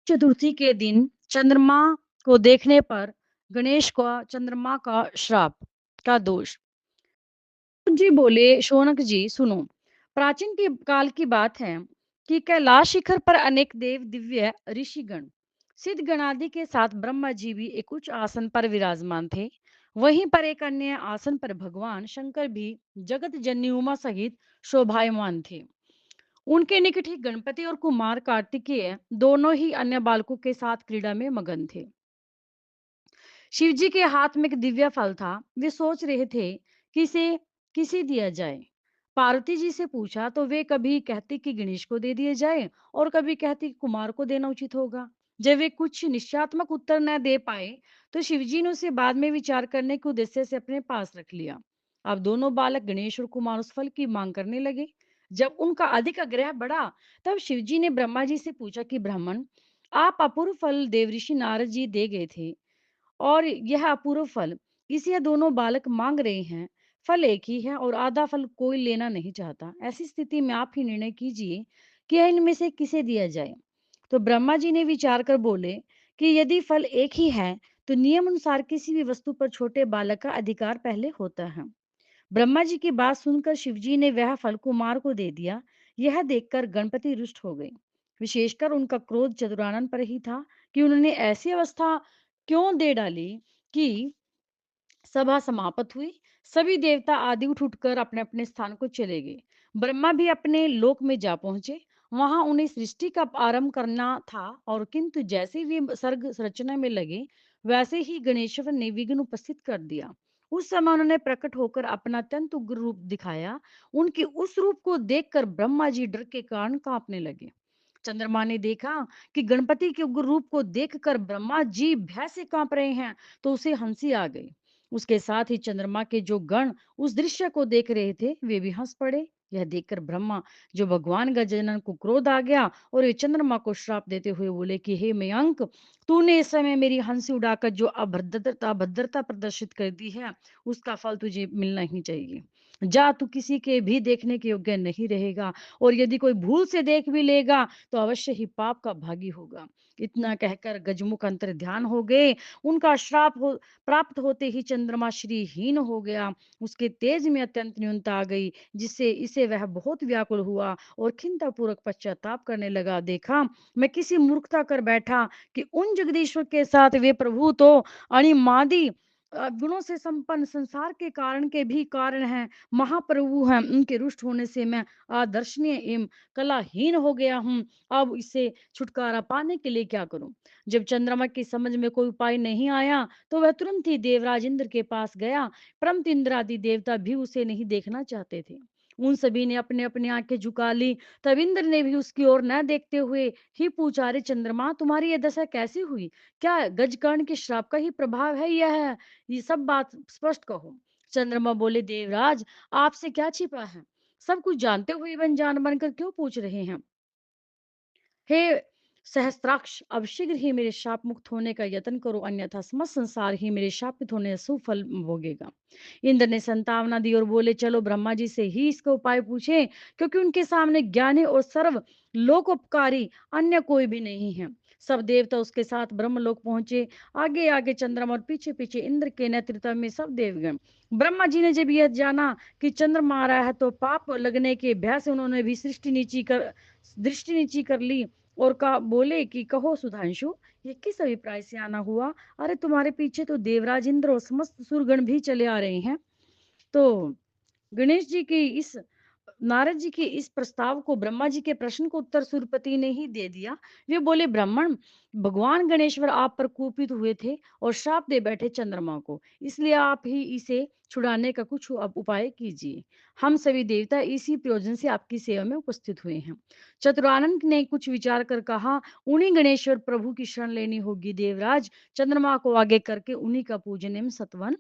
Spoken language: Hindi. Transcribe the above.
चतुर्थी के दिन चंद्रमा को देखने पर गणेश का चंद्रमा का श्राप का दोष। जी बोले, शौनक जी सुनो। प्राचीन की काल की बात है कि कैलाश शिखर पर अनेक देव दिव्य ऋषिगण सिद्ध गणादि के साथ ब्रह्मा जी भी एक उच्च आसन पर विराजमान थे। वहीं पर एक अन्य आसन पर भगवान शंकर भी जगत जननी उमा सहित शोभायमान थे। उनके निकट ही गणपति और कुमार कार्तिकेय दोनों ही अन्य बालकों के साथ क्रीड़ा में मगन थे। शिव जी के हाथ में एक दिव्य फल था। वे सोच रहे थे कि इसे किसे दिया जाए। पार्वती जी से पूछा तो वे कभी कहती कि गणेश को दे दिया जाए और कभी कहती कि कुमार को देना उचित होगा। जब वे कुछ निश्चयात्मक उत्तर न दे पाए तो शिवजी ने उसे बाद में विचार करने के उद्देश्य से अपने पास रख लिया। अब दोनों बालक गणेश और कुमार उस फल की मांग करने लगे। जब उनका अधिक आग्रह बढ़ा तब शिवजी ने ब्रह्मा जी से पूछा कि ब्राह्मण, आप अपूर्व फल देवऋषि नारद जी दे गए थे और यह अपूर्व फल इसे यह दोनों बालक मांग रहे हैं। फल एक ही है और आधा फल कोई लेना नहीं चाहता। ऐसी स्थिति में आप ही निर्णय कीजिए कि यह इनमें से किसे दिया जाए। तो ब्रह्मा जी ने विचार कर बोले कि यदि फल एक ही है तो नियम अनुसार किसी भी वस्तु पर छोटे बालक का अधिकार पहले होता है। ब्रह्मा जी की बात सुनकर शिवजी ने वह फल कुमार को दे दिया। यह देखकर गणपति रुष्ट हो गए। विशेषकर उनका क्रोध चतुरानन पर ही था कि उन्होंने ऐसी अवस्था क्यों दे डाली कि सभा समाप्त हुई। सभी देवता आदि उठ उठकर अपने अपने स्थान को चले गए। ब्रह्मा भी अपने लोक में जा पहुंचे। वहां उन्हें सृष्टि का आरंभ करना था और किंतु जैसे वे सर्ग रचना में लगे वैसे ही गणेश्वर ने विघ्न उपस्थित कर दिया। उस समय उन्होंने प्रकट होकर अपना अत्यंत उग्र रूप दिखाया। उनके उस रूप को देखकर ब्रह्मा जी डर के कारण कांपने लगे। चंद्रमा ने देखा कि गणपति के उग्र रूप को देखकर ब्रह्मा जी भय से कांप रहे हैं तो उसे हंसी आ गई। उसके साथ ही चंद्रमा के जो गण उस दृश्य को देख रहे थे वे भी हंस पड़े। यह देखकर ब्रह्मा जो भगवान गजानन को क्रोध आ गया और वे चंद्रमा को श्राप देते हुए बोले कि हे मयंक, तूने इस समय मेरी हंसी उड़ाकर जो अभद्रता प्रदर्शित कर दी है उसका फल तुझे मिलना ही चाहिए। जा, तू किसी के भी देखने के योग्य नहीं रहेगा और यदि कोई भूल से देख भी लेगा तो अवश्य ही पाप का भागी होगा। इतना कहकर गजमुख अंतर ध्यान हो गए। उनका श्राप प्राप्त होते ही चंद्रमा श्रीहीन हो गया। उसके तेज में अत्यंत न्यूनता आ गई जिससे इसे वह बहुत व्याकुल हुआ और खिन्नता पूर्वक पश्चाताप करने लगा। देखा, मैं किसी मूर्खता कर बैठा कि उन जगदीश्वर के साथ वे प्रभु तो अणिमादि गुणों से संपन्न संसार के कारण के भी कारण हैं, महाप्रभु हैं। उनके रुष्ट होने से मैं आदर्शनीय एवं कलाहीन हो गया हूँ। अब इससे छुटकारा पाने के लिए क्या करूं? जब चंद्रमा की समझ में कोई उपाय नहीं आया तो वह तुरंत ही देवराज इंद्र के पास गया। परंतु इंद्र आदि देवता भी उसे नहीं देखना चाहते थे। उन सभी ने अपने अपने आंखें झुका ली। तब इंद्र ने भी उसकी ओर न देखते हुए ही पूछा, अरे चंद्रमा, तुम्हारी यह दशा कैसी हुई? क्या गजकर्ण के श्राप का ही प्रभाव है? यह है, ये सब बात स्पष्ट कहो। चंद्रमा बोले, देवराज, आपसे क्या छिपा है? सब कुछ जानते हुए भी अनजान बनकर क्यों पूछ रहे हैं? हे सहस्त्राक्ष, अब शीघ्र ही मेरे शाप मुक्त होने का यत्न करो, अन्यथा समस्त संसार ही मेरे शापित होने से सुफल भोगेगा। इंद्र ने संतावना दी और बोले, चलो ब्रह्मा जी से ही इसका उपाय पूछे, क्योंकि उनके सामने ज्ञानी और सर्व लोकोपकारी अन्य कोई भी नहीं है। सब देवता उसके साथ ब्रह्मलोक पहुंचे। आगे आगे चंद्रमा और पीछे पीछे इंद्र के नेतृत्व में सब देवगण। ब्रह्मा जी ने जब यह जाना कि चंद्रमा आ रहा है तो पाप लगने के भय से उन्होंने भी दृष्टि नीची कर ली और कहा, बोले कि कहो सुधांशु, ये किस अभिप्राय से आना हुआ? अरे तुम्हारे पीछे तो देवराज इंद्र और समस्त सुरगण भी चले आ रहे हैं। तो गणेश जी की इस नारद जी के इस प्रस्ताव को, ब्रह्मा जी के प्रश्न को उत्तर सुरपति ने ही दे दिया। वे बोले, ब्राह्मण, भगवान गणेश्वर आप पर कुपित हुए थे और श्राप दे बैठे चंद्रमा को, इसलिए आप ही इसे छुड़ाने का कुछ अब उपाय कीजिए। हम सभी देवता इसी प्रयोजन से आपकी सेवा में उपस्थित हुए हैं। चतुरानन ने कुछ विचार कर कहा, उन्हीं गणेश्वर प्रभु की शरण लेनी होगी देवराज। चंद्रमा को आगे करके उन्हीं का पूजन एवं सत्वन